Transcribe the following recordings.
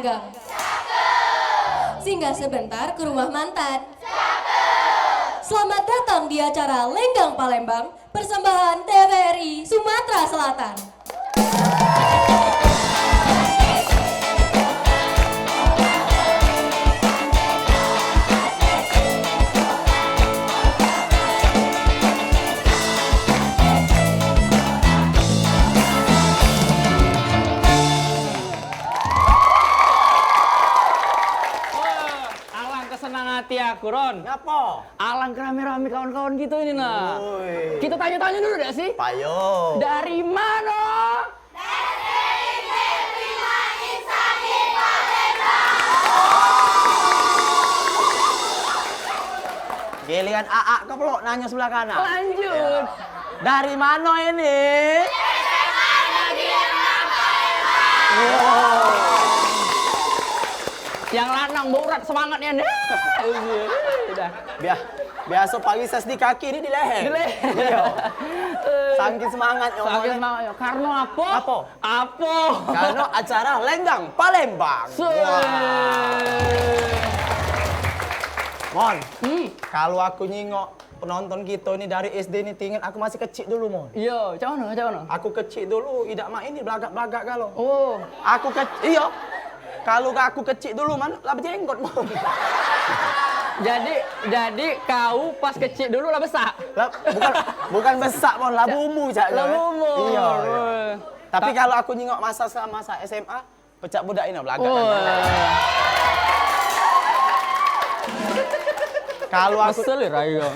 Lenggang? Singgah sebentar ke rumah mantan. Selamat datang di acara Lenggang Palembang, persembahan TVRI Sumatera Selatan. Hati aku, Ron. Ngapa? Alang rame-rame kawan-kawan gitu ini, nah. Oi. Kita tanya-tanya dulu deh sih. Payo. Dari mana? Giliran AA ke pelok nanya sebelah kanan. Lanjut. Dari mana ini? Yang lanang berat semangatnya nih. Udah. Biasa pagi ses di kaki ini di leher. Di leher. Iya. Saking semangatnya. Saking semangatnya. Karena apa? Apa? Apa? Karena acara Lenggang Palembang. Mon, kalau aku nyingok penonton kita ini dari SD ini tinggal aku masih kecil dulu, Mon. Iya, macam mana? Aku kecil dulu, tidak main ini belagak-belagak kalau. Oh. Aku kecil, iya. Kalau aku kecil dulu, man, lah berjenggot, Mon. Jadi kau pas kecil dulu lah besar. Lah, bukan besar, Mon, lah bumu cak. Lah bumu. Iya. Tapi kalau aku nyingok masa SMA, pecak budak ini belagak. Kalau aku Kesel ya Rayo.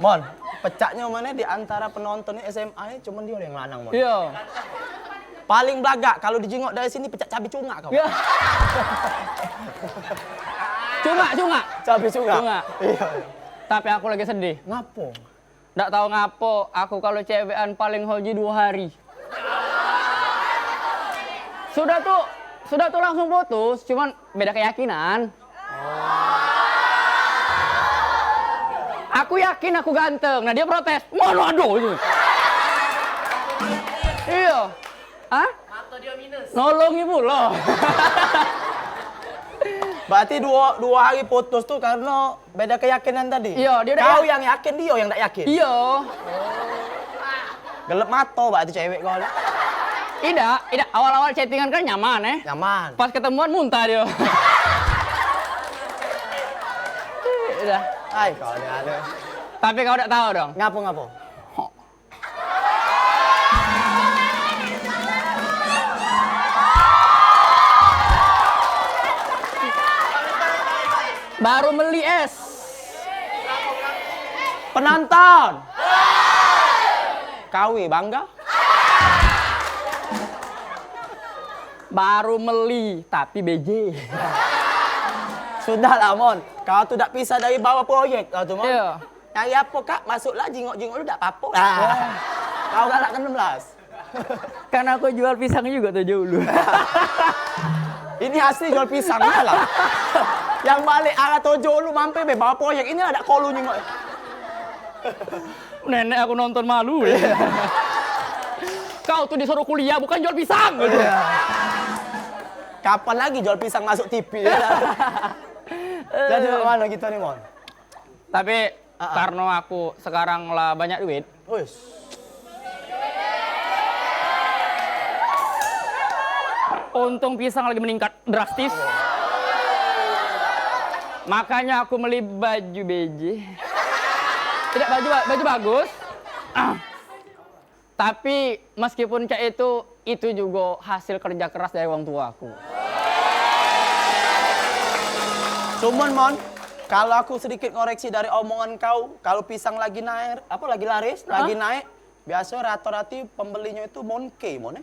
Mon, pecaknya mana di antara penonton SMA ini cuma dia yang lanang, Mon. Iya. Paling belagak kalau dijengok dari sini pecak cabai cungak kau. Iya. Cunga. Cabai cungak. Cungak. Iya. Tapi aku lagi sedih. Ngapo? Nggak tahu ngapo, aku kalau cewekan paling hoji 2 hari. Sudah tuh langsung putus, cuman beda keyakinan. Aku yakin aku ganteng, nah dia protes. Mana ada itu? Iya. Hah? Mato dia minus. Nolongi pula. Berarti dua hari putus tuh karena beda keyakinan tadi? Iya, dia udah Kau yang yakin, dia yang tak yakin? Iya. Gelap mata berarti cewek kau. Tidak. Awal-awal chattingan kan nyaman Nyaman. Pas ketemuan muntah dia. Udah. Hai, kau ada. Tapi kau udah tahu dong. Ngapo? Baru beli es. Penonton. Kawi bangga? Baru beli tapi BJ. Sudah lah, Mon. Kau tuh tak pisah dari bawah proyek kau tuh, Mon. Iya. Nyari apa, Kak? Masuklah jingok-jingok lu tak apa-apa. Kau galak ke-16. Karena aku jual pisang juga tuh dulu. Ini asli jual pisang lah. Yang balik arah Tojo lu mampir be bawa proyek ini ada kolu nyingok. Nenek aku nonton malu ya. Kau tuh disuruh kuliah bukan jual pisang. Kapan lagi jual pisang masuk TV ya? Jadi mana kita nih, Mon? Tapi karena aku sekarang lah banyak duit. Wis. Untung pisang lagi meningkat drastis. Makanya aku beli baju BJ. Tidak baju bagus. Tapi meskipun kayak itu juga hasil kerja keras dari orang tua aku. Cuman, Mon, kalau aku sedikit ngoreksi dari omongan kau, kalau pisang lagi naik, lagi laris, lagi naik, biasa rata-rata pembelinya itu monke, Mon.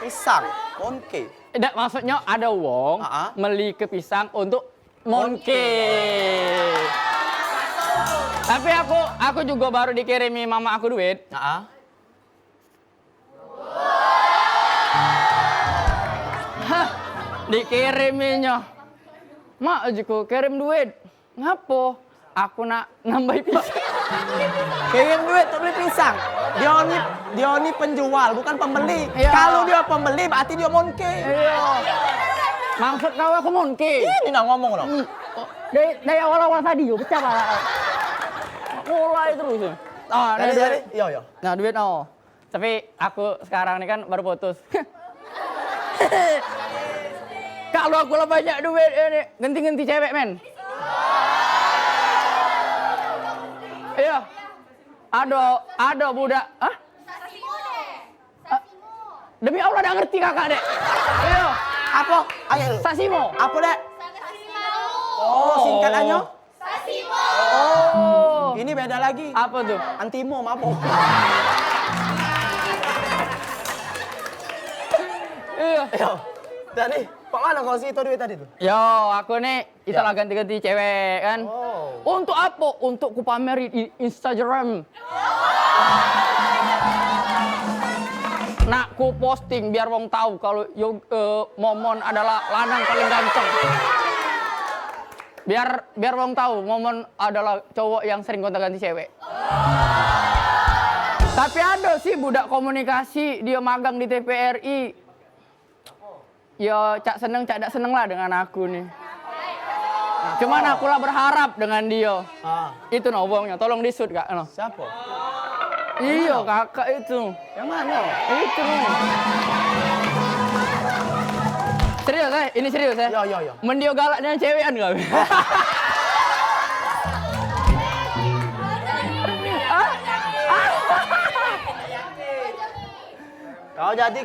Pisang, monke. Tidak, maksudnya ada wong beli ke pisang untuk monke. Tapi aku juga baru dikirimi mama aku duit. Dikiriminya. Mak, aku kirim duit. Ngapo? Aku nak nambah pisang. Kirim duit untuk beli pisang. Dia ini penjual, bukan pembeli. Iya. Kalau dia pembeli, berarti dia monke. Iya. Maksud kau aku monke. Ini nak ngomong loh. Dari awal-awal tadi yo pecah lah. Mulai terus. Ah, Jadi, iya. Nah, duit no. Tapi aku sekarang ini kan baru putus. Kalau aku lah banyak duit ini, ganti-ganti cewek, men. Iya. Ada budak. Hah? Demi Allah dah ngerti kakak, Dek. Iya. Apa? Ayo. Sasimo. Apa, Dek? Oh, singkatannya? Oh. Ini beda lagi. Apa tuh? Antimo, mabuk. Iya. Yo. Tadi, kok mana kau sih itu duit tadi tuh? Yo, aku nih itulah ganti-ganti cewek kan. Oh. Untuk apa? Untuk ku pameri di Instagram. Nak ku posting biar wong tahu kalau Momon adalah lanang paling ganteng. Biar wong tahu Momon adalah cowok yang sering gonta-ganti cewek. Tapi ada sih budak komunikasi, dia magang di TVRI. Ya, cak dak seneng lah dengan aku nih. Cuman aku lah berharap dengan dia. Ah. Itu no uangnya, tolong disut kak. No. Siapa? Iya kakak itu. Yang mana? Itu no. Serius ini serius ya? Yo. Mendio galak dengan cewekan kau.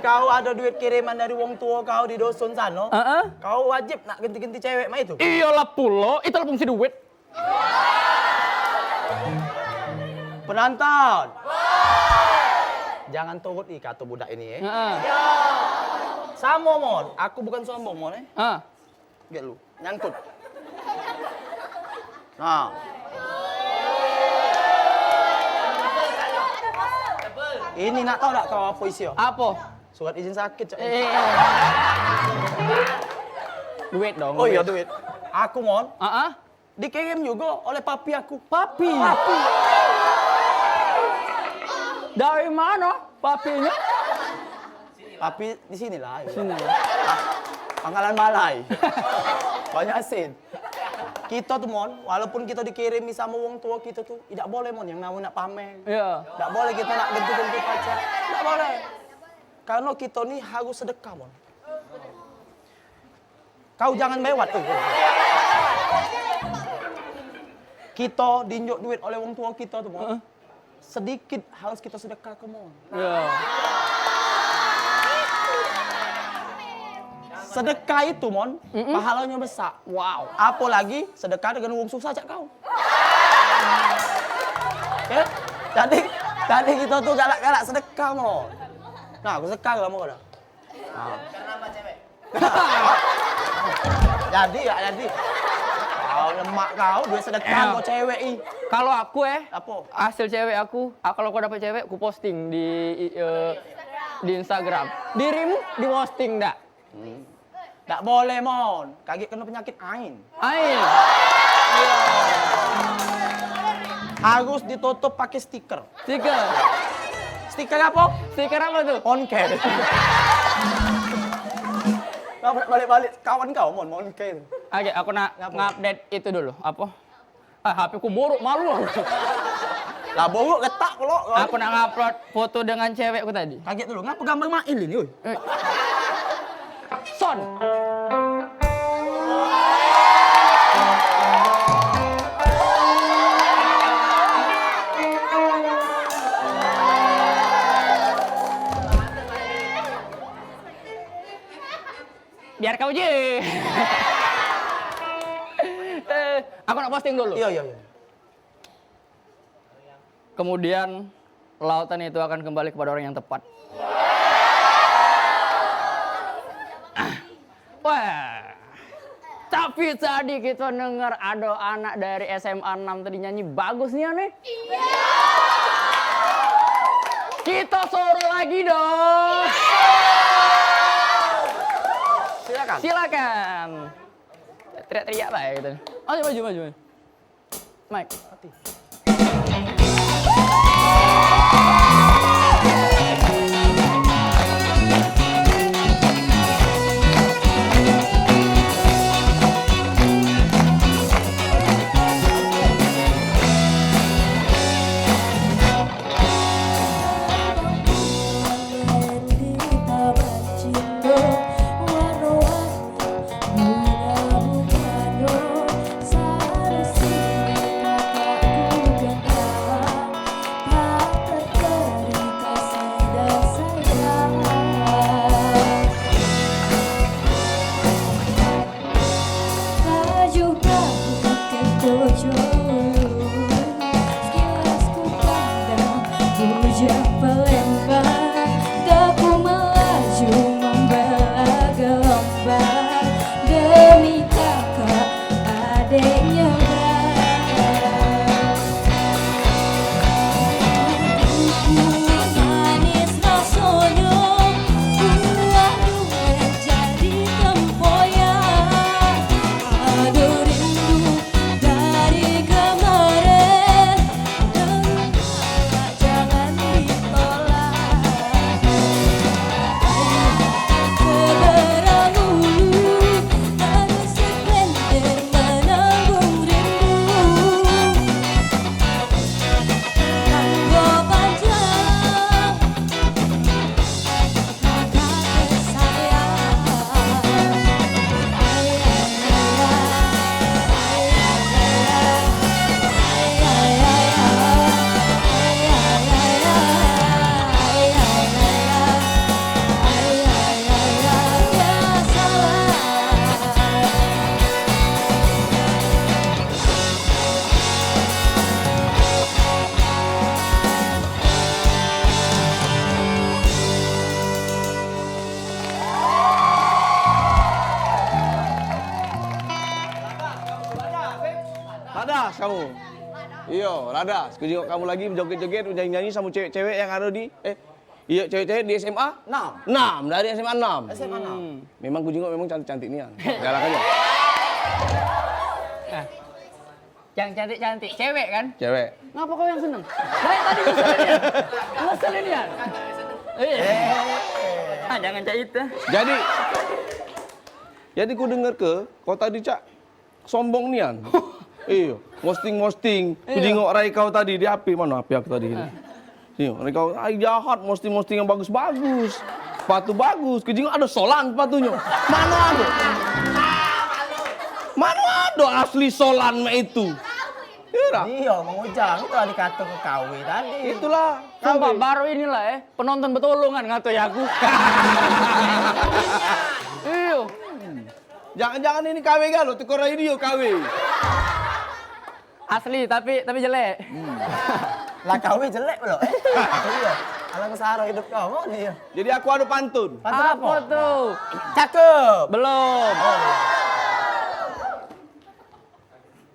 Kau ada duit kiriman dari wong tua kau di dusun sana. Kau wajib nak ganti-ganti cewek mah itu. Iyalah pulo, itu lah fungsi duit. Penonton. Jangan turut kata budak ini Sama mon, aku bukan sombong mon Get lu, nyangkut. Nah. Ini nak tahu tak kau apa isi? Apa? Surat izin sakit. Cak. Duit dong. Oh iya duit. Aku mon. Dikirim Dikirim juga oleh papi aku. Papi. Dari mana papinya? Papi di sini lah. Sini. Pangkalan Malai. Banyak sin. Kita tuh mon, walaupun kita dikirimi sama wong tua kita tuh, tidak boleh mon yang namanya nak pamer. Iya. Tidak boleh kita nak ganti-ganti pacar. Tidak boleh. Karena kita nih harus sedekah mon. Kau jangan lewat tuh. Kita dinjok duit oleh wong tua kita tuh mon. Sedikit harus kita sedekah ke mon. Iya. Sedekah itu mon, pahalanya besar. Wow. Apalagi sedekah dengan wong susah cak kau. Ya? Tadi kita tuh galak-galak sedekah mon. Nah, aku sedekah kamu kada. Karena apa cewek? Jadi. Kau lemak kau, duit sedekah kau cewek i. Kalau aku Apa? hasil cewek aku kalau aku dapat cewek, aku posting di Instagram. Dirimu di posting enggak? Tak boleh mon, kaget kena penyakit ain. Ain. Harus ditutup pakai stiker. Stiker. Stiker apa? Stiker apa tuh? Monker. Kau balik-balik kawan kau monker. Oke, aku nak ngupdate itu dulu. Apa? HP ku buruk, malu aku. Lah buruk ketak kalau. Aku nak ngupload foto dengan cewekku tadi. Kaget dulu, ngapa gambar Mail ini, woi? Son. Biar kau je. Aku nak posting dulu. Iya. Kemudian lautan itu akan kembali kepada orang yang tepat. Wah. Tapi tadi kita dengar ada anak dari SMA 6 tadi nyanyi bagus nih aneh. Iya. Kita suruh lagi dong. Silakan. Teriak-teriak lah ya gitu. Maju. Mike. Radas kamu. Iya, radas. Aku jenguk kamu lagi joget-joget, nyanyi-nyanyi sama cewek-cewek yang ada di iya, cewek-cewek di SMA? 6. Dari SMA 6. SMA 6. Memang ku jenguk memang cantik-cantik nih. Galak aja. Yang cantik-cantik, cewek kan? Cewek. Ngapa kau yang seneng? Saya tadi ngeselin ya. Ngeselin ya. Jangan cait dah. Jadi ku denger kau tadi cak sombong nian. Iya, posting. Ku jenguk rai kau tadi di HP, mana HP aku tadi ini. Iya, rai kau jahat, posting yang bagus-bagus. Sepatu bagus, ku jenguk ada solan sepatunya. Mana ada? Mana ada asli solan itu? Iya, Mang Ujang itu ada kata ke KW tadi. Itulah. Sumpah baru inilah penonton betulungan ngatai aku. Iya. Jangan-jangan ini KW kan lo, tukar radio KW. Asli tapi jelek. Lah KW jelek belum? Iya. Alang kesara hidup kamu nih. Jadi aku ada pantun. Pantun Apa tuh? Cakep. Belum.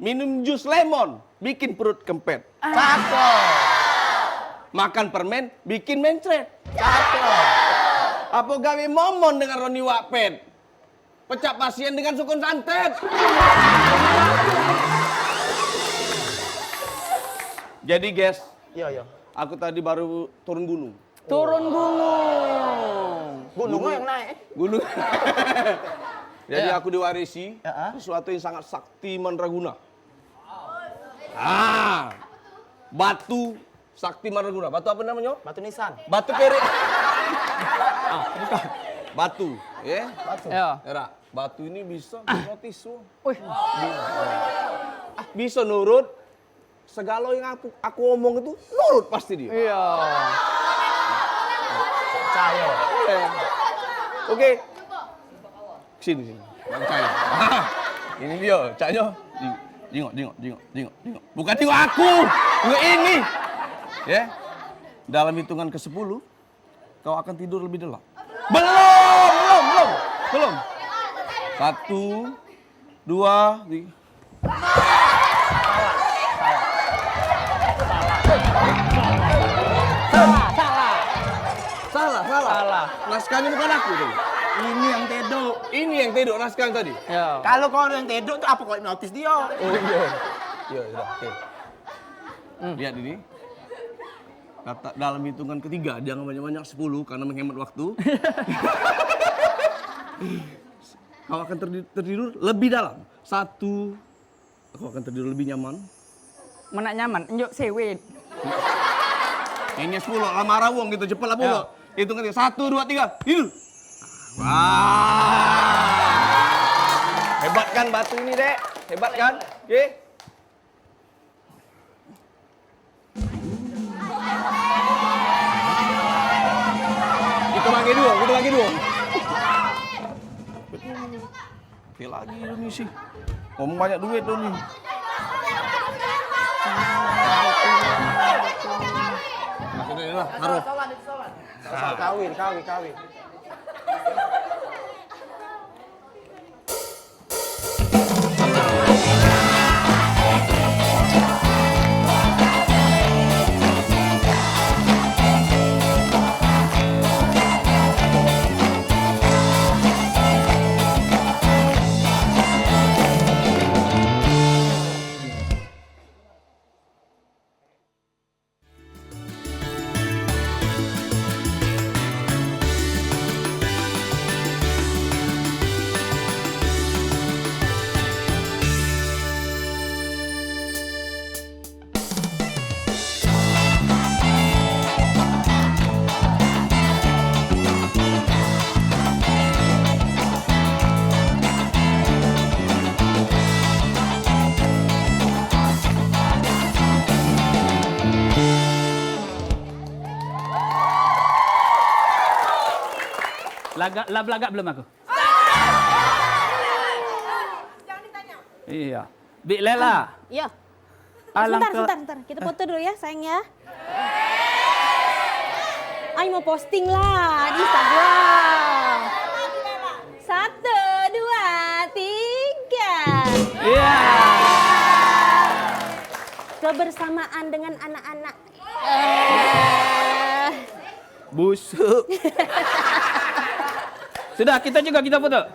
Minum jus lemon, bikin perut kempet. Cakep. Makan permen, bikin mencret. Cakep. Apa gawe momon dengan Roni Wakpet? Pecah pasien dengan sukun santet. Jadi guys, Iya. aku tadi baru turun gunung. Turun gunung. Gunungnya yang naik. Gunung. Jadi aku diwarisi Ya. sesuatu yang sangat sakti mandraguna. Batu sakti mandraguna. Batu apa namanya? Batu nisan. Batu peri. Batu, ya. Batu. Ya. Era, batu ini bisa hipnotis. Wih. Bisa nurut. Segala yang aku omong itu nurut pasti dia. Iya. Percaya. Oke. Sini. Bang Cahyo. Ini dia, Cahyo. Jengok. Bukan jengok aku. Jengok ini. Ya. Dalam hitungan ke-10, kau akan tidur lebih dalam. Belum. 1, 2, 3. Salah. Naskahnya bukan aku tuh. Ini yang tedo. Naskahnya tadi. Ya. Kalau kau yang tedo tuh apa kau hipnotis dia? Oh iya. Iya, oke. Lihat ini. Kata dalam hitungan ketiga, jangan banyak-banyak 10 karena menghemat waktu. Kau akan tertidur lebih dalam. 1, kau akan tertidur lebih nyaman. Mana nyaman? Enjuk sewit. Ini 10, lama rawong gitu, cepet lah pula. Hitung ketiga, 1, 2, 3, tidur. Wah. Hebat kan batu ini, Dek? Hebat kan? Oke. Kita bagi dua. Oke lagi ini sih. Ngomong banyak duit tuh nih. Maksudnya harus. Kawin. Laga belum aku? Jangan ditanya. Iya. Bik Lela. Iya. Alangkah- Sebentar. Kita foto dulu ya, sayang ya. Ay mau posting lah di Instagram. 1, 2, 3. Iya. Kebersamaan dengan anak-anak. Busuk. Sudah, kita foto.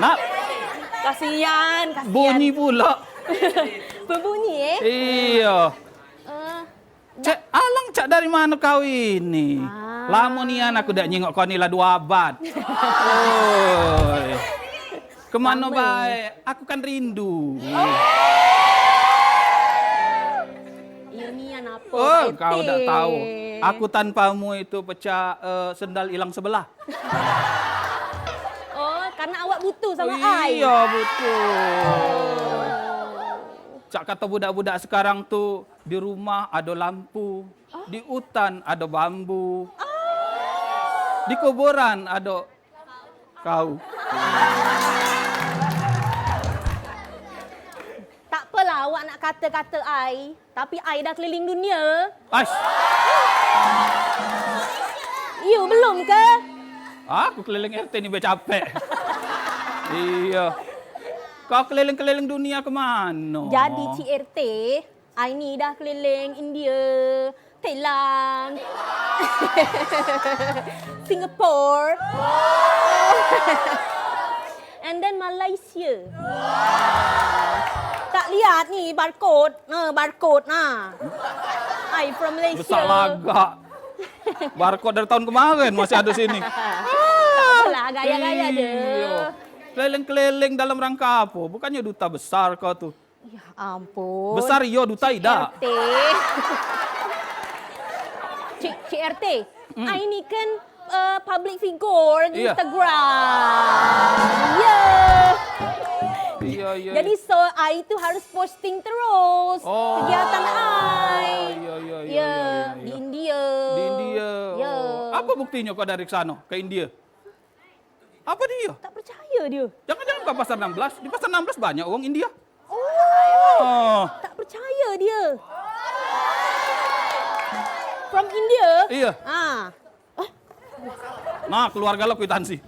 Nak, Kasihan. bunyi pula. Berbunyi Iya. Cek, alang cak dari mana kau ini? Lama ni aku dah nyengok kau ni lah 2 abad. Oi. Kemana baik? Aku kan rindu. Ini apa? Oh, kau dah tahu. Aku tanpamu itu pecah sendal hilang sebelah. Oh, karena awak butuh sama ai. Iya, betul. Cak kata budak-budak sekarang tu, di rumah ada lampu, di hutan ada bambu, di kuburan ada kau. Tak apalah awak nak kata-kata ai, tapi ai dah keliling dunia. Aish, You belum ke? aku keliling RT ni capek. Iya. Kau keliling-keliling dunia ke mana? Jadi CRT, ai ni dah keliling India, Thailand, Singapore, and then Malaysia. Tak lihat ni barcode, barcode nah. I from Malaysia. Besar lagak. Barcode dari tahun kemarin masih ada sini. Apalah gaya-gaya dia. Iya. Keliling-keliling dalam rangka apa? Bukannya duta besar kau tu. Ya ampun. Besar yo duta ida. CRT. Ini kan public figure di Iya. Instagram. Ya. Iya, iya. Jadi so I itu harus posting terus Oh. kegiatan I. Iya, iya, iya, Ya, iya, di iya. India. Di India. Ya. Oh. Apa buktinya kau dari sana ke India? Apa dia? Tak percaya dia. Jangan-jangan kau pasar 16? Di pasar 16 banyak orang India. Oh. Oh. Tak percaya dia. From India? Iya. Ah. Nah, keluarga lo kwitansi.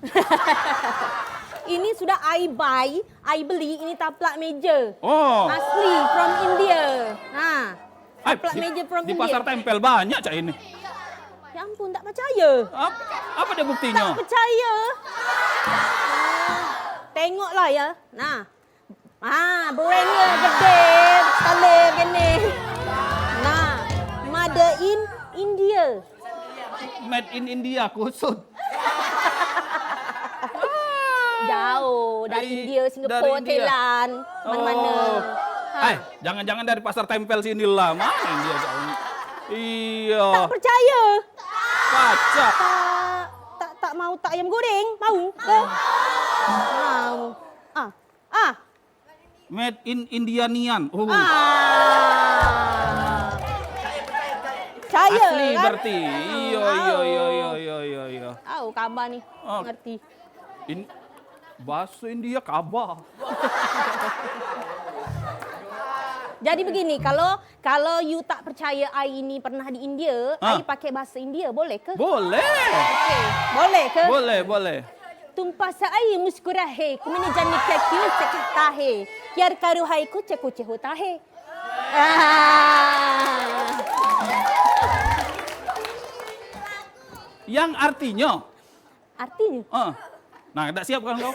Ini sudah I buy, I beli ini taplak meja. Oh. Asli from India. Nah. Ay, Taplak meja from di India. pasar tempel banyak cak ini. Ya ampun, tak percaya. Apa dia buktinya? Tak percaya. Tengoklah ya. Nah. Brandnya gede, sekali gini. Nah, Made in India. Made in India kusut. Jauh dari India, Singapura, dari India. Thailand, mana-mana. Oh. Jangan-jangan dari pasar tempel sini lah. Mana India jauh? Iya. Tak percaya. Kaca. Tak mau tak ayam goreng? Mau ke? Mau. Made in Indianian. Oh. Percaya Asli kan? berarti. Iya. Tahu kabar ni. Oh. Ngerti. Bahasa India kabar. Jadi begini, kalau you tak percaya I ini pernah di India, I pakai bahasa India, boleh ke? Boleh. Okey. Boleh ke? Boleh. Tumpah sa ai muskurahe, kumini jani kakiu sekatahe. Yar karu hai kuce hota he. Yang artinya. Artinya? Nah, tak siap kan kau?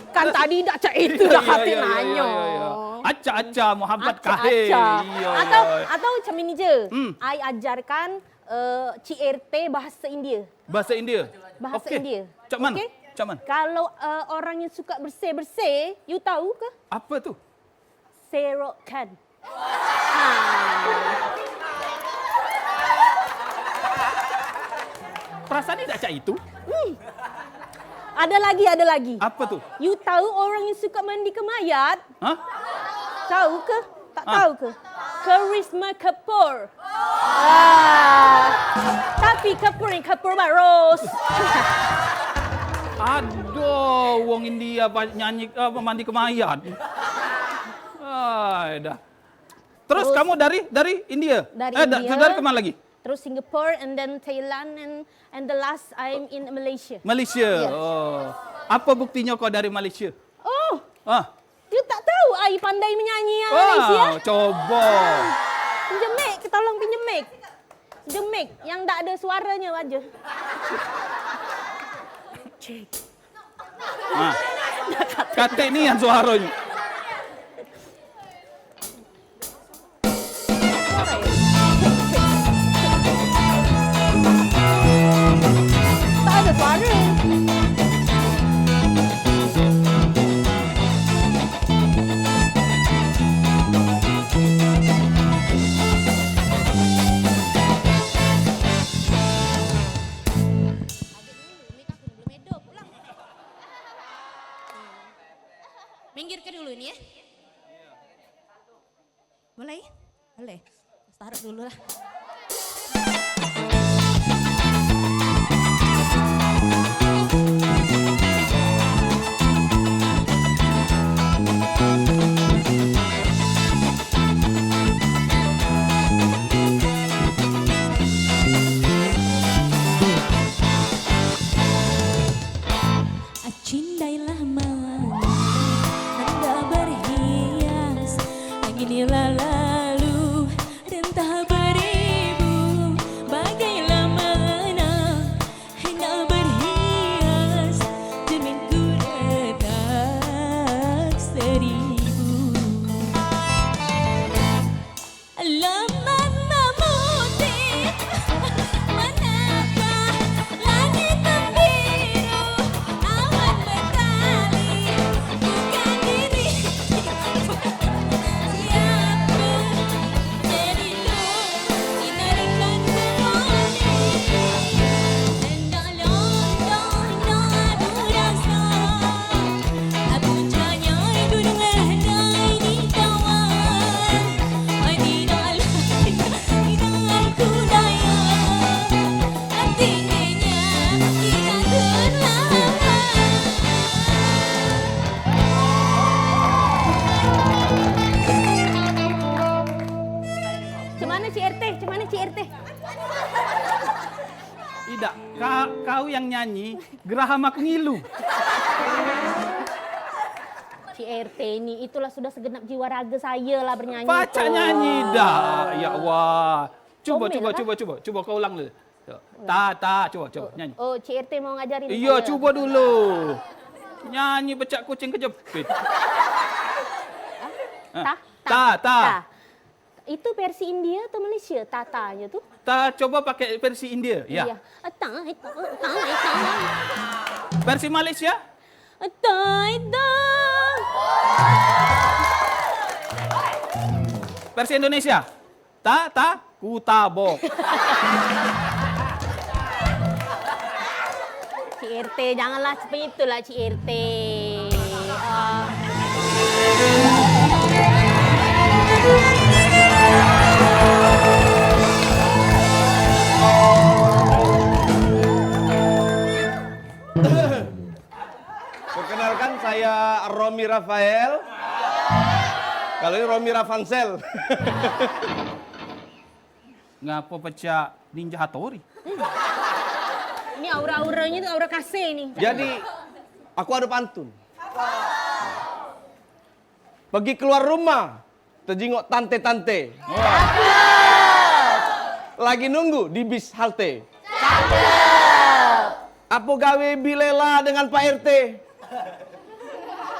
Kan tadi dah cak itu dah hati nanya. Aca-aca Muhammad kahe. Iya. Atau macam ini je. I ajarkan CRT bahasa India. Bahasa India. Bahasa Okey. India. Cak mana? Okey? Cak mana? Kalau orang yang suka bersih-bersih, you tahu ke? Apa tu? Serokan. Perasaan ni tak cak itu? Ada lagi. Apa tu? You tahu orang yang suka mandi ke mayat? Hah? Tahu ke? Tak tahu ke? Karisma Kapoor. Tapi Kapoor ni Kapoor Baros. Aduh, wong India nyanyi mandi ke mayat. Dah. Terus kamu dari India? Dari India. Dari kemana lagi? terus Singapore, and then Thailand, and the last I'm in Malaysia. Malaysia. Yes. Oh. Apa buktinya kau dari Malaysia? Oh, Ah. you tak tahu I pandai menyanyi yang Malaysia? Wow, coba. Pinjam mic, tolong pinjam mic. Pinjam mic yang tak ada suaranya aja. Cek. Ah. Kata ni yang suaranya. Tak ada suara. Minggir ke dulu ini ya. Boleh? Boleh. Taruh dulu lah. Cindailah malam Anda berhias Beginilah lalu Dan tak beribu Bagailah mana Anda berhias Cerminku retak seribu Alamat memutih Manakah langit biru Awan bertali Bukan diri Siapa cerita Sinarkan kembali Dan dalam nadu rasa Puncanya gunung andai di kawan Tidak ku daya Artinya kita terlambat Cemana Cik RT? Cemana Cik RT? Tidak, kau yang nyanyi, geraham aku ngilu. Cik RT ini itulah sudah segenap jiwa raga saya lah bernyanyi. Baca tu. nyanyi dah. Ya Allah. Cuba, Comel cuba, lah, cuba, cuba kau ulang dulu. Ta, coba nyanyi. Oh, Cik RT mau ngajarin Iya, saya. cuba dulu. Nyanyi becak kucing kejepit. Ta. Itu versi India atau Malaysia? Tatanya tu? Ta, coba pakai versi India. Ya. Iya. Ta. Versi Malaysia? Versi Indonesia? Ta, ku tabok. Cik RT, janganlah seperti itulah Cik RT. Perkenalkan saya Romi Rafael. Kalau ini Romi Rafansel. Ngapa pecah Ninja Hattori? Ini aura-auranya tu aura kasih ni. Jadi aku ada pantun. Pergi keluar rumah, terjenguk tante-tante. Lagi nunggu di bis halte. Apa gawe bilela dengan Pak RT?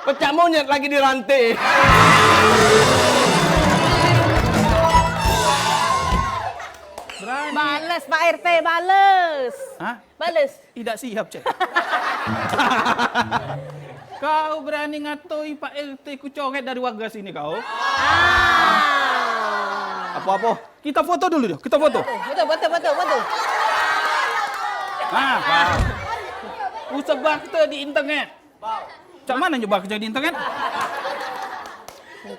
Pecah monyet lagi di rantai. Berani. Balas Pak RT, balas. Hah? Balas. Tidak siap, Cek. Kau berani ngatoi Pak RT ku coret dari warga sini kau? Apa-apa? Kita foto dulu dong, kita foto. Betul. Nah, ku sebar kita di internet. Cak mana nyoba kerja di internet?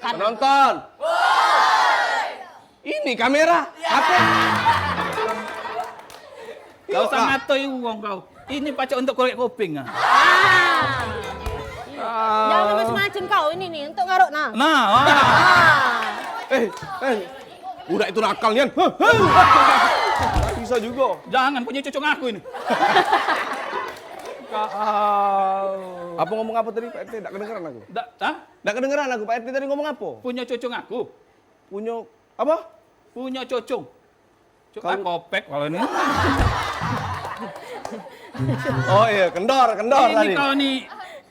Penonton. Ini kamera. Apa? Kau usah ngatoi uang kau. Ini pacak untuk korek kuping. Jangan macam-macam kau ini nih untuk ngaruk nah. Nah, Budak itu nakal nian. bisa juga. Jangan punya cucung aku ini. Kau. Apa ngomong apa tadi Pak RT? Nggak kedengeran aku. Hah? Nggak kedengeran aku. Pak RT tadi ngomong apa? Punya cucung aku. Punya apa? Punya cucung. Kalau- Kopek kalau ini. Oh iya, kendor Ini tadi. kau nih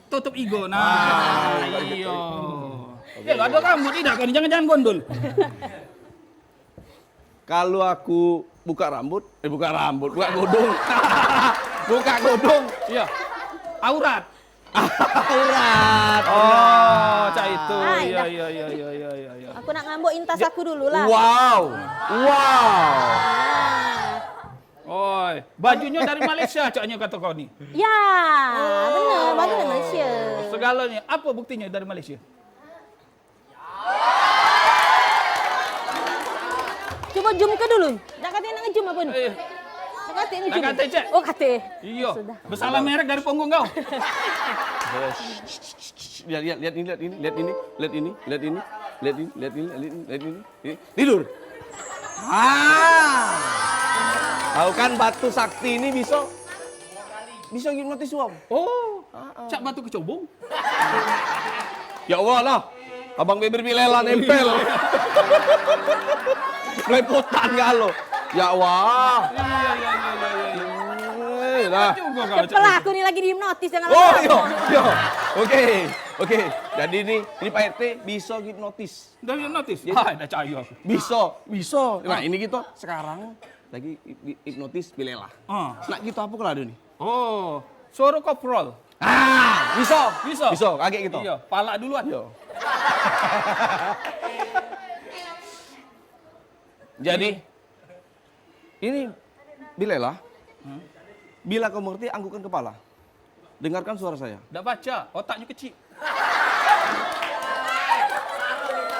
tutup ego. Nah, iya. Ya nggak ada rambut tidak kan? Jangan gondol. Kalau aku buka godong. Buka godong. Iya. Aurat. Aurat. Oh, cak itu. Ah, Iya, dah. iya. Aku nak ngambuk intas aku dulu lah. Wow. Oi, bajunya dari Malaysia caknya kata kau nih. Ya, benar, bagus dari Malaysia. Segalanya. Apa buktinya dari Malaysia? Coba zoom ke dulu. Nak kata nak nge-zoom apa ni? Eh, Nak kata ni nak zoom. kata, Cik. Oh, kata. iya. Sudah. Bersalah merek dari punggung kau. Lihat ini. Tidur. Tahu kan batu sakti ini bisa hipnotis uang. Oh, cak batu kecubung. Ya Allah lah. Abang Beber Bilela nempel. Lepotan galo. Ya Allah. Nah. Juga kau cak. Cepelah aku ni lagi dihipnotis jangan Oh, lama. yo. Oke. Jadi ini Pak RT bisa hipnotis. Dari notis. Ah, dah cahaya aku. Bisa. Nah, ini gitu sekarang lagi hipnotis Bilela. Ah. Nah, gitu apa kalau ada nih? Oh, suara koprol. Bisa. Kaget gitu. Iya, pala duluan. Yo. Jadi ini Bilela. Bila kau mengerti, anggukan kepala. Dengarkan suara saya. Dah baca, otaknya kecil.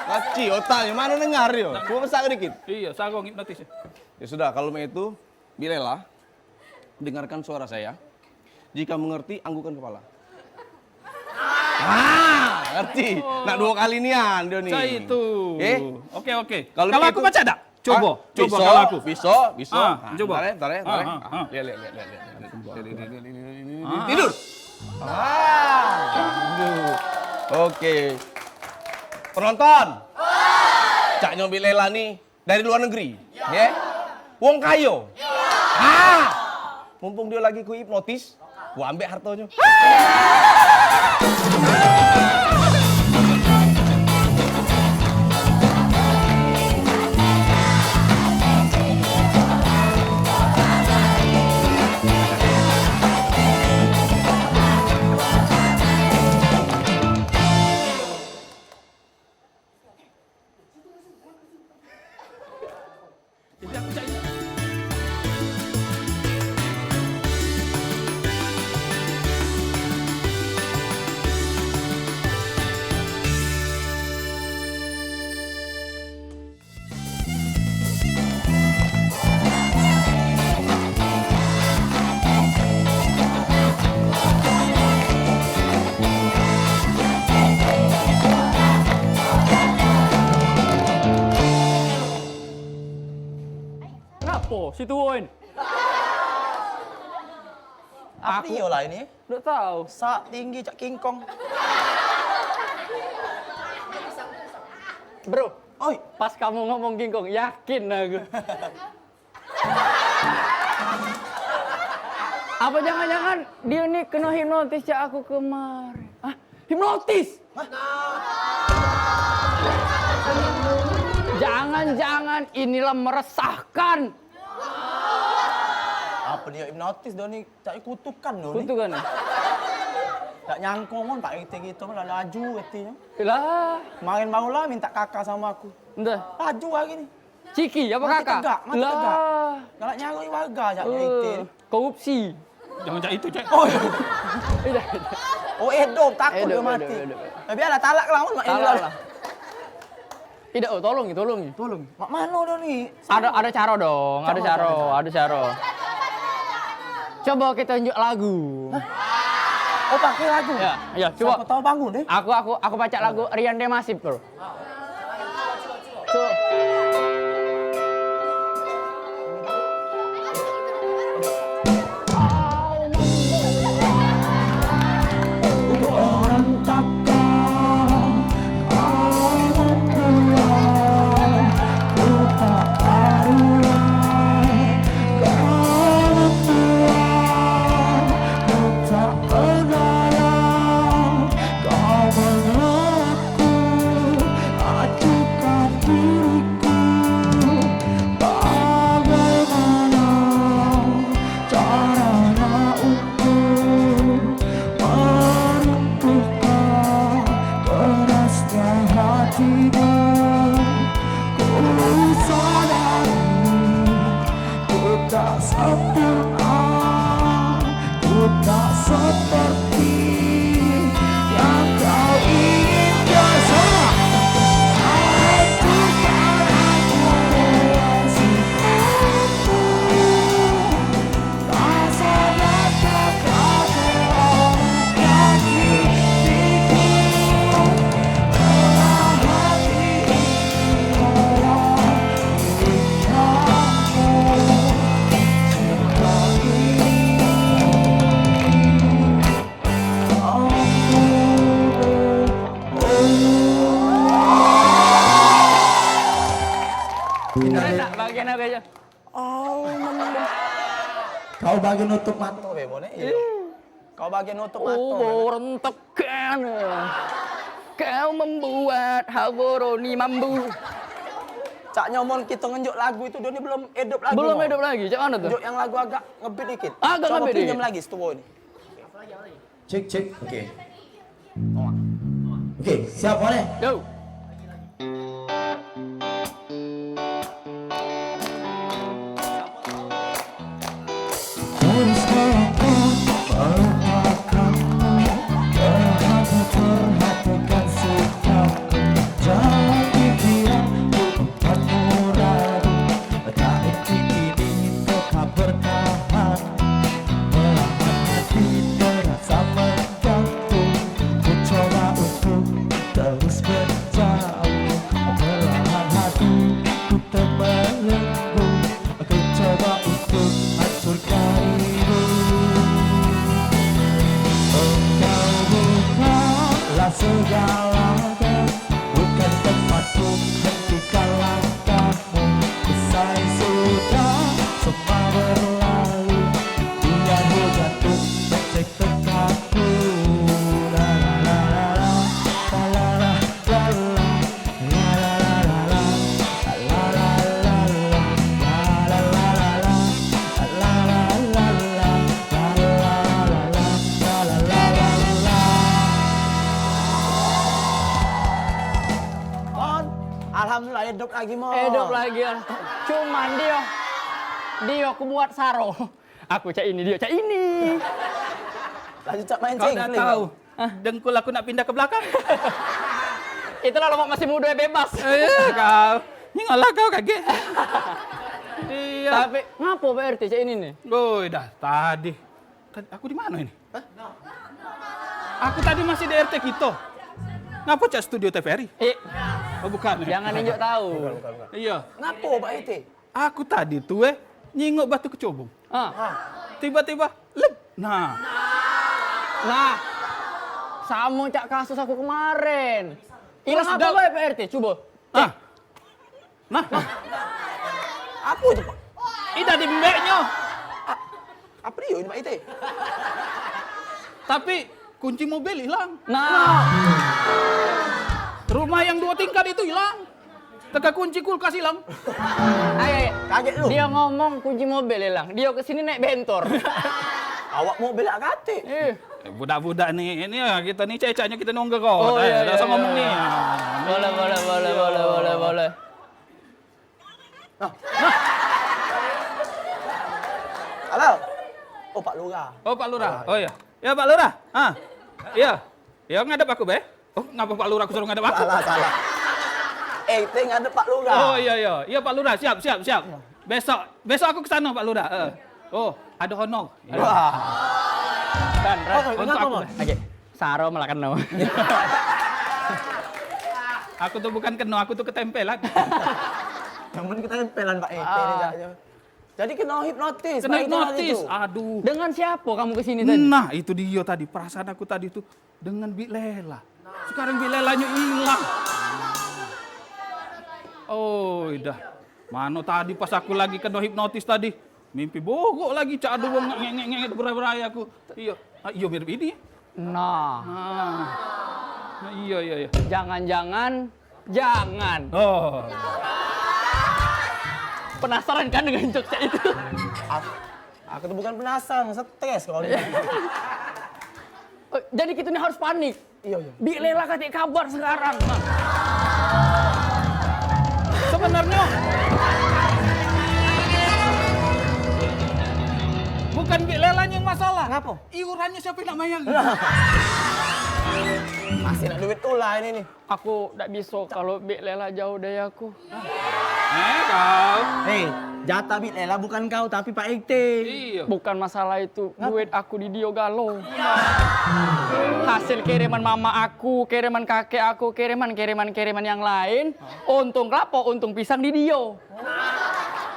Kaci otaknya mana dengar yo? Cuma besar dikit. Iya, sarung hipnotis. Ya sudah, kalau begitu Bilela, dengarkan suara saya. Jika mengerti, anggukan kepala. Ngerti. Nak 2 kali nian dia nih. Cak itu. Oke. Kalau Kalau aku begitu- baca tak? Coba Bisa, kalau aku. bisa. Coba. Bentar ya. Ah. Lihat. Tidur. Tidur. Oke. Penonton. Cak Nyobi Lela nih dari luar negeri. Ya. Wong kayo. Mumpung dia lagi ku hipnotis, gua ambil hartonya. Kenapa? Si tuan. Apa dia lah ini? Tak tahu. Sak tinggi cak King Kong. Bro, Oi, pas kamu ngomong King Kong, yakin aku. Apa jangan-jangan dia nih kena hipnotis cak aku kemarin? Hah? Hipnotis? Jangan-jangan inilah meresahkan. apa dia hipnotis dia ni cak kutukan dia ni. Kutukan. Tak nyangka mon Pak RT gitu lah laju RT-nya. Lah, Kemarin barulah minta kakak sama aku. entah. Laju hari ni. Ciki, apa Mati kakak? tegak, mati tegak. Lah, Galak nyari warga cak RT ni. korupsi. Jangan cak itu, Cak. Oh, Tidak. oh edom takut Edom, dia mati. edom. Tapi biarlah talak lah mon mak ini Salah lah. Tidak, oh, tolong. Tolong. Mak mana dia ni? Ada cara dong, ada cara. Coba kita tunjuk lagu. Oh pakai lagu. Ya, Siapa coba. tahu bangun deh. Aku baca lagu Rian Demasif, bro. tak sempurna, ku tak seperti yang kau inginkan. Sama aku padamu sikapku, tak sadar kata yang dipikirku, dalam hati Keren tak bagian apa aja? Kau bagi nutup mata be boleh. Kau bagi nutup mata. Oh, rentekan. Kau membuat Haworoni mambu. Cak Nyomon kita ngenjuk lagu itu dia ni belum hidup lagi. Belum Mon. hidup lagi. Cak mana tuh? Ngenjuk yang lagu agak ngebit dikit. Agak Coba ngebit pinjam dikit. lagi studio ini. cek. Oke, siap boleh? Go. Terus melangkah melupakanmu, terhati perhatikan sikapku, jalan pikiranku tempatmu ragu, tak inti ini tetap bertahan, perlahan hati terasa mengganggu, ku coba untuk terus menjauh, perlahan hati ku terbelenggu, ku coba untuk hancurkan dirimu. Engkau bukanlah segalanya, bukan tempatku, hentikan langkahmu. Usai sudah semua berlalu, biar hujan tuh mencek tekadku. La la la la la la la la la la la Mon, alhamdulillah hidup lagi Mon. Hidup lagi. Cuman dia aku buat saro. Aku cak ini, dia cak ini. Lanjut Cak main Kau dah cengkling. tahu. Dengkul aku nak pindah ke belakang. Itulah lo masih muda bebas. Kau. Nyingolah kau kaget. Iya. Tapi ngapo Pak RT cak ini nih? Woi, dah tadi. Aku di mana ini? Aku tadi masih di RT kita. Ngapa cak studio TVRI? Oh bukan. Jangan ninjuk tahu. Iya. Ngapo Pak Ite? Aku tadi tuh nyingok batu kecubung. Tiba-tiba lep. Nah, sama cak kasus aku kemarin. Hilang Terus apa dah- Pak RT? Coba. Nah, Apa itu Pak? ida di mbeknya. Apa dia ini Pak Ite? Tapi kunci mobil hilang. Nah, Rumah yang 2 tingkat itu hilang. Teka kunci kulkas hilang. ayo. Kaget lu. Dia ngomong kunci mobil hilang. Dia kesini naik bentor. Awak mau belak kate. Budak-budak nih, ini ya kita nih cecaknya kita nunggu kok. Oh, iya, Dah iya, ngomong iya. nih. Boleh. Halo. Oh Pak Lurah. Oh Pak Lurah. Oh iya. Ya Pak Lurah. Iya. Ya ngadep aku be. Oh ngapa Pak Lurah aku suruh ngadep aku? Salah. Ite ngadep Pak Lurah. Oh iya. Iya Pak Lurah, siap. Besok aku ke sana Pak Lurah. Oh, ada honor. Ya. Wah. Kan, Untuk Kenapa aku. Mon? Oke. Saro malah kena. Aku tuh bukan kena, aku tuh ketempelan. Namun kita tempelan Pak Ite ini Caknya. Jadi kena hipnotis. Kena Pak Ite tadi hipnotis. tuh. Aduh. Dengan siapa kamu kesini tadi? Nah, itu dia tadi. Perasaan aku tadi tuh dengan Bik Lela. Sekarang Bik Lelanya hilang. Oh, dah. Mana tadi pas aku lagi kena hipnotis tadi. Mimpi bogok lagi. Cak aduh ngengek berai-berai aku. Iya. Iya mirip ini. Nah, Iya. jangan. Oh. Penasaran kan dengan jokes itu? Aku tuh bukan penasaran, stres kalau dia. Oh, jadi kita ini harus panik. Iya. Bik Lela kasih kabar sekarang. Nah, Sebenarnya masalah. Ngapa? Iurannya siapa yang nak bayar? Masih nak duit ulah ini nih. Aku tak bisa kalau Bik Lela jauh dari aku. Kau. Hei, jatah Bik Lela bukan kau tapi Pak Ekte. Iya. Bukan masalah itu, duit aku di Dio galau. Hasil kiriman mama aku, kiriman kakek aku, kiriman yang lain. Untung kelapa, untung pisang di Dio.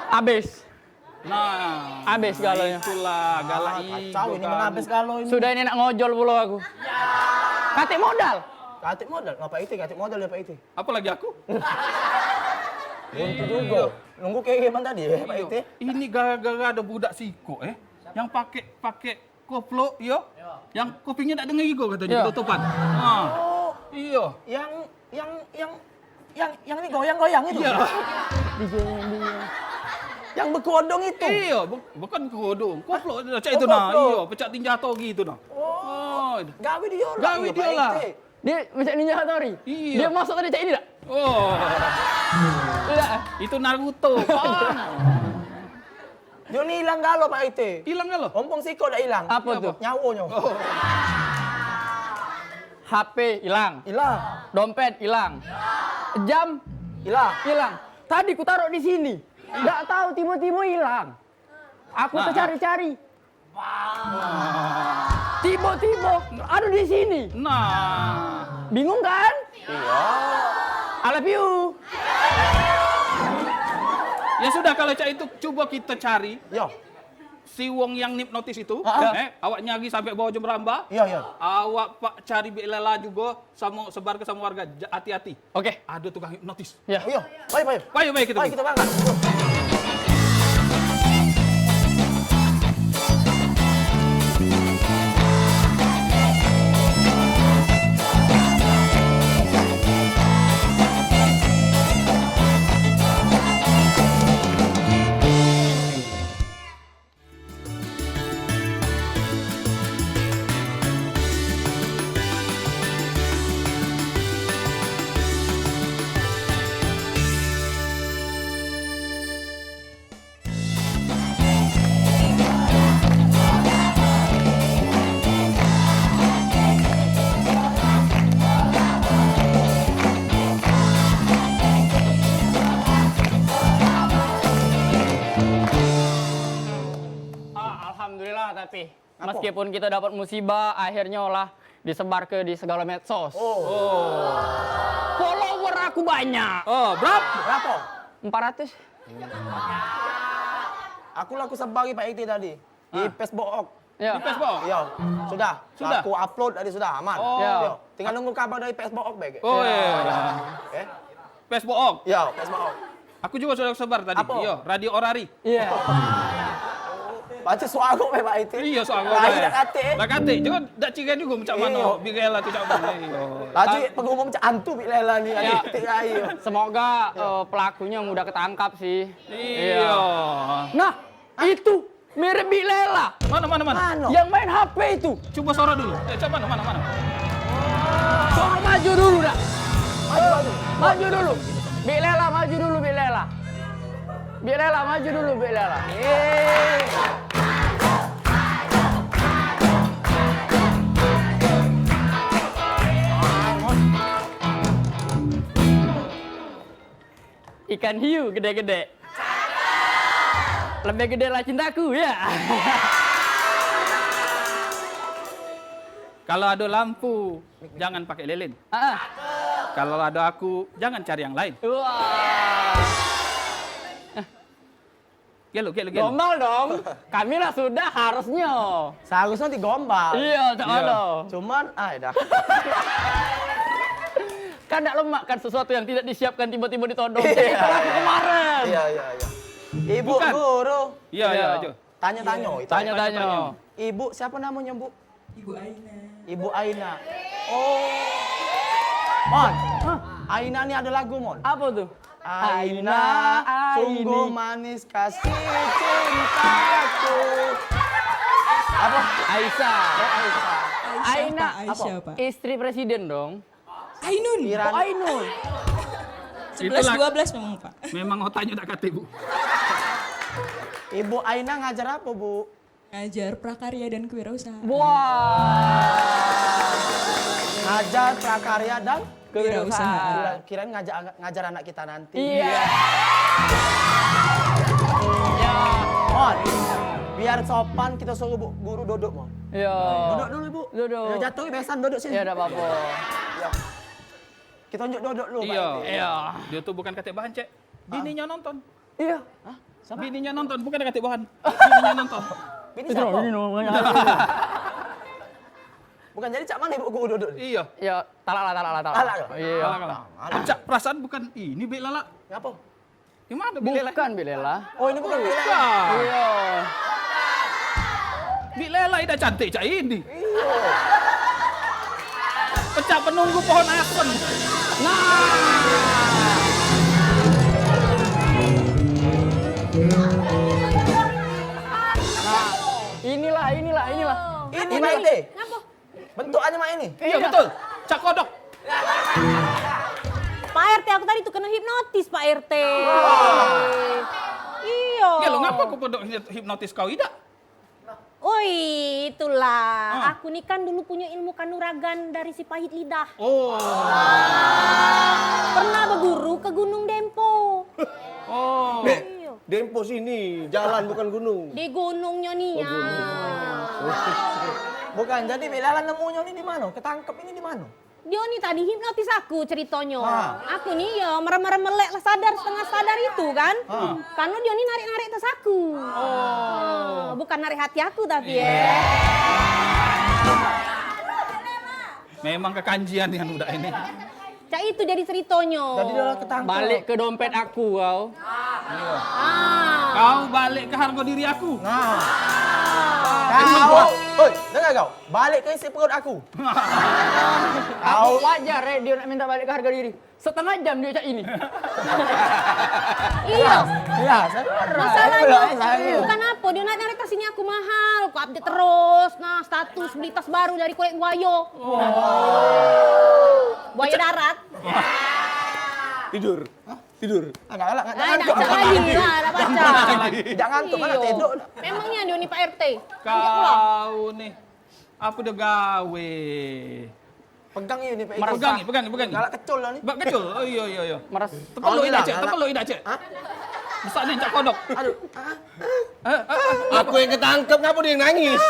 Abis. Nah, Abis galaunya. itulah galak Kacau ini menabes kalau ini. Sudah ini nak ngojol pula aku. Katik modal. Katik modal, ngapa Ekte? Katik modal ya Pak Ekte. Apa lagi aku? Buntu juga. Nunggu kayak gimana tadi ya Pak Ekte? Ini gara-gara ada budak siko yang pakai koplo yo. Yang kupingnya tak dengar juga katanya Iya. tutupan. Ah. Oh, Iya. yang ini goyang-goyang itu. Iya. Yang berkodong itu. Iya, bukan kodong. Koplo cak Oh, itu nah. koplo. Iya, pecah tinjato gitu nah. Oh. Gawe dia lah. Gawe iya, dia Pak lah. Ekte. Dia macam Ninja Hattori. Iya. Dia masuk tadi cak ini tak? Oh. Tidak. Itu Naruto. Dia ni hilang galau Pak Ekte. Hilang kan lo? Ompong siko dah hilang. Apa tuh? Nyawonya. HP hilang, Hilang. dompet hilang, jam Hilang. hilang. Tadi ku taruh di sini. Nggak tahu tiba-tiba hilang. Aku Nah. tercari-cari. Tiba-tiba ada di sini. Nah. Bingung kan? Iya. I love you. Ya sudah kalau cak itu coba kita cari Yo. si wong yang hipnotis itu, Ah. awak nyari sampai bawah jam beramba. Iya, iya. Awak pak cari Bik Lela juga sama sebar ke sama warga. Hati-hati. Oke. Ada tukang hipnotis. Ya. Iya. Baik. Baik kita. Baik kita pergi. berangkat. Alhamdulillah tapi meskipun kita dapat musibah, akhirnya lah disebar di segala medsos. Follower aku banyak. Oh, berapa? Berapa? 400. Aku sebagi Pak Ekte tadi. Di Facebook. Ya. Di Facebook? Iya. Sudah. Sudah? Aku upload tadi sudah aman. Oh. Iya. Tinggal nunggu kabar dari Facebook baik. Oh iya. Eh? Facebook. Iya, Facebook. Aku juga sudah sebar tadi. Apa? Iya, Radio Orari. Iya. Baca suaraku Pak Ekte. Iya, soal Lagi nak kate. Dah kate. Jangan dak cigan juga macam mana. Iya. Bik Lela tu cak mana. Iya. Lagi pengumum macam antu Bik Lela ni. Ya. Ekte ayo. Semoga pelakunya mudah ketangkap sih. Iya. Nah, itu mirip Bik Lela. Mana? Mana? Yang main HP itu. Coba suara dulu. Coba mana? Coba maju dulu dah. Maju. Maju dulu. Bik Lela maju dulu Bik Lela. Bik Lela maju dulu Bik Lela. Ikan hiu gede-gede. Lebih gede lah cintaku ya. Kalau ada lampu, jangan pakai lilin. Ah, Kalau ada aku, jangan cari yang lain. wah. Gelo. Gombal dong. Kami lah sudah harusnya. Seharusnya digombal. Iya, tak ada. Cuman, dah. Kan tidak lemak kan sesuatu yang tidak disiapkan tiba-tiba ditodong. Iya. Itu lagu kemarin. Iya. Ibu Bukan. guru. Iya. Tanya-tanya. itu. Tanya-tanya. Ibu, siapa namanya, Bu? Ibu Aina. Oh. Mon, Aina ni ada lagu, Mon. Apa tuh? Aina, sungguh manis kasih cintaku. Apa? Aisyah. Aisyah. Aina. Aisyah, Pak. Istri presiden dong. Ainun. Iran. Oh, Ainun. 11-12 memang, Pak. Memang otaknya tak kate, Bu. Ibu Aina ngajar apa, Bu? Ngajar prakarya dan kewirausahaan. Ngajar prakarya dan Kewirausahaan. kirain ngajar anak kita nanti. Iya. Mon, biar sopan kita suruh guru duduk, Mon. Iya. Duduk dulu, Bu. Duduk. Ya, jatuh besan duduk sini. Ya udah apa-apa. Ya. Kita tunjuk duduk dulu, Pak. Iya. Iti. Iya. Dia tuh bukan katik bahan, Cek. Bininya nonton. Iya. Bininya nonton, bukan katik bahan. Bininya nonton. Ini siapa? namanya. Bukan jadi cak mana ibu guru duduk? Iya. Ya, talak. Talak. Iya. Kalah. Cak, perasaan bukan ini Bek Lala. Ngapa? Gimana Bek Lala? Bukan Bilela. Oh, ini bukan bilang. Bukan. Iya. Bek Lala udah cantik Cak ini. Pecah penunggu pohon aspen. Inilah. Ini Pak Iti. Ngapa? Bentukannya mak ini. Iya betul. Cak kodok. Pak RT, aku tadi tuh kena hipnotis Pak RT. Iya. Ya lo ngapa aku kodok hipnotis kau tidak? Oi, itulah. Aku nih kan dulu punya ilmu kanuragan dari si pahit lidah. Oh. Pernah berguru ke Gunung Dempo. Oh. Iya. Dempo sini, jalan bukan gunung. Di gunungnya nih ya. Bukan, jadi Bilal nemunya ini di mana? Ketangkep ini di mana? Dia nih tadi hipnotis aku ceritanya. Ah. Aku nih ya merem-merem melek lah sadar setengah sadar itu kan. Karena dia nih narik-narik tas aku. Bukan narik hati aku tapi ya. Memang kekanjian yang udah ini. Cak itu jadi ceritanya. Jadi dia ketangkep. Balik ke dompet aku kau. Kau balik ke harga diri aku. Nah. Kau, oi, dengar kau, balik ke isi perut aku. Aku wajar dia nak minta balik ke harga diri. Setengah jam dia cak ini. Iya. Ya, saya Masalahnya bukan apa, dia narik tas ini aku mahal. Aku update terus. Nah, status beli tas baru dari kulit buaya. Buaya darat. Tidur. Enggak Nah, enggak cak lagi. Nah, enggak baca. Jangan ngantuk mana Iyo. tidur. Memangnya dia nih Pak RT. Angkat pulang. Kau nih. Apa udah gawe? Pegang ini Pak. Pegangi. Galak kecul lah nih. Bak kecil. Oh iya. Meres. Tepelu bilang, idak, Cek. Tepelu idak, Cek. Besar nih Cak kodok. Aduh. Aku yang ketangkep, ngapa dia yang nangis?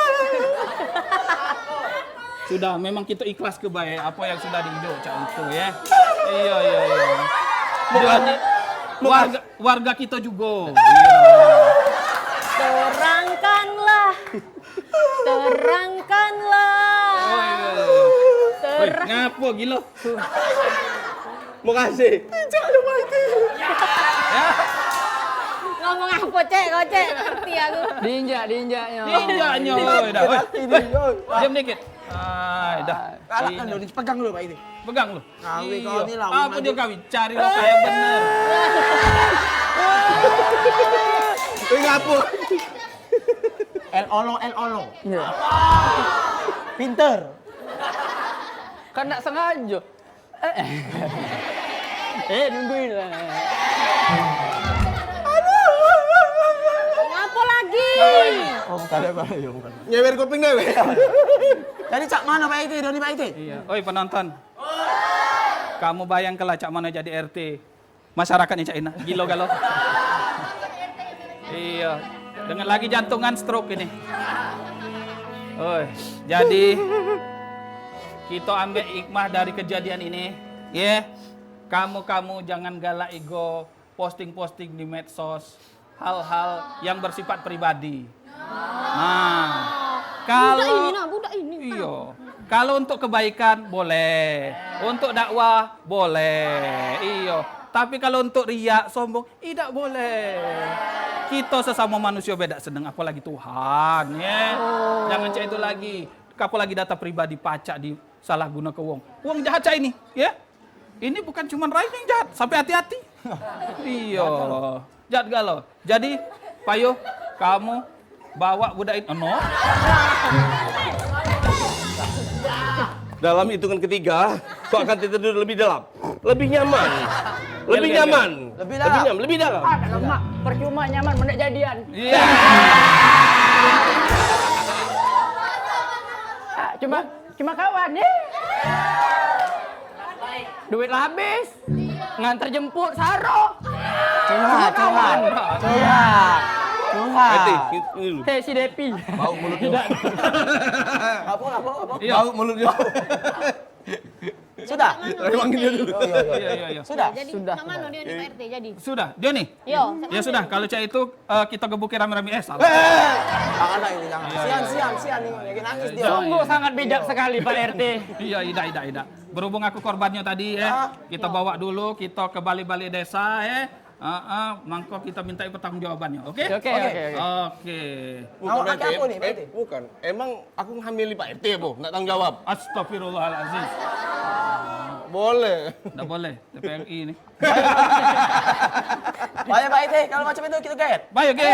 Sudah, memang kita ikhlas kebaik apa yang sudah dihidup Cak itu ya. Iya. Jadi warga kita juga. Terangkanlah. Woi, ngapa gila? Makasih. Ngomong apa Cek? Kau Cek, ngerti aku. Diinjaknya. Injaknya, woi dah. Woi. Ini, oi. Diam dikit. Dah. Galak kan lu, pegang dulu Pak ini. Pegang lu. Kawin kau ini lah. Apa dia kawin? Cari lokal yang bener. Ngapa? El Olo. Pinter. Kan tak sengaja. Nungguin lah. Ngapa lagi? Oh, bukan ya, bukan. Nyewer kuping dewe. Jadi cak mana Pak Iti? Doni Pak Iti? Iya. Oi penonton. Kamu bayangkanlah Cak mana jadi RT. Masyarakatnya Cak Ina. Gilo galau. Iya. Dengan lagi jantungan stroke ini. Oi. Jadi kita ambil hikmah dari kejadian ini. Ya. Kamu jangan galak ego posting-posting di medsos hal-hal yang bersifat pribadi. Nah, kalau Budak ini. iya, kalau untuk kebaikan boleh, untuk dakwah boleh, iya. Tapi kalau untuk riak, sombong, tidak boleh. Kita sesama manusia beda seneng, apalagi Tuhan, ya. Jangan cak itu lagi. Apalagi data pribadi pacak di salah guna ke wong. Wong jahat cak ini, ya. Ini bukan cuma Rai yang jahat, sampai hati-hati. Iya, jahat galau. Jadi, Payo, kamu bawa budak itu. No. Dalam hitungan ketiga, kau akan tidur lebih dalam. Lebih nyaman. Lebih Gel. nyaman. Lebih dalam. Lebih dalam. Lemak. Percuma nyaman mendak jadian. Iya. Cuma kawan ya. Duit lah habis. Nganter jemput Saro. Cuma kawan. Tuhan. Ini lu. Hei si Depi. Bau mulutnya. Apa? Bau mulutnya. Sudah? Panggil dia dulu. Iya. Sudah? Jadi Sudah. mak mano dia nih Pak RT jadi. Sudah, Joni. Yo. Ya sudah, kalau cak itu kita gebukin rame-rame. Salah. Jangan lah ini, jangan. Sian nih, lagi nangis dia. Sungguh sangat bijak sekali Pak RT. Iya, Ida. Berhubung aku korbannya tadi kita bawa dulu, kita ke balai-balai desa mangkok kita minta pertanggungjawabannya, oke? Oke. Mau pakai apa nih, Pak RT? Bukan. Emang aku hamili Pak RT apa? Nggak tanggung jawab. Astagfirullahaladzim. Boleh. Nggak boleh, TPRI ini. Banyak Pak RT, kalau macam itu kita gaet. Baik, oke.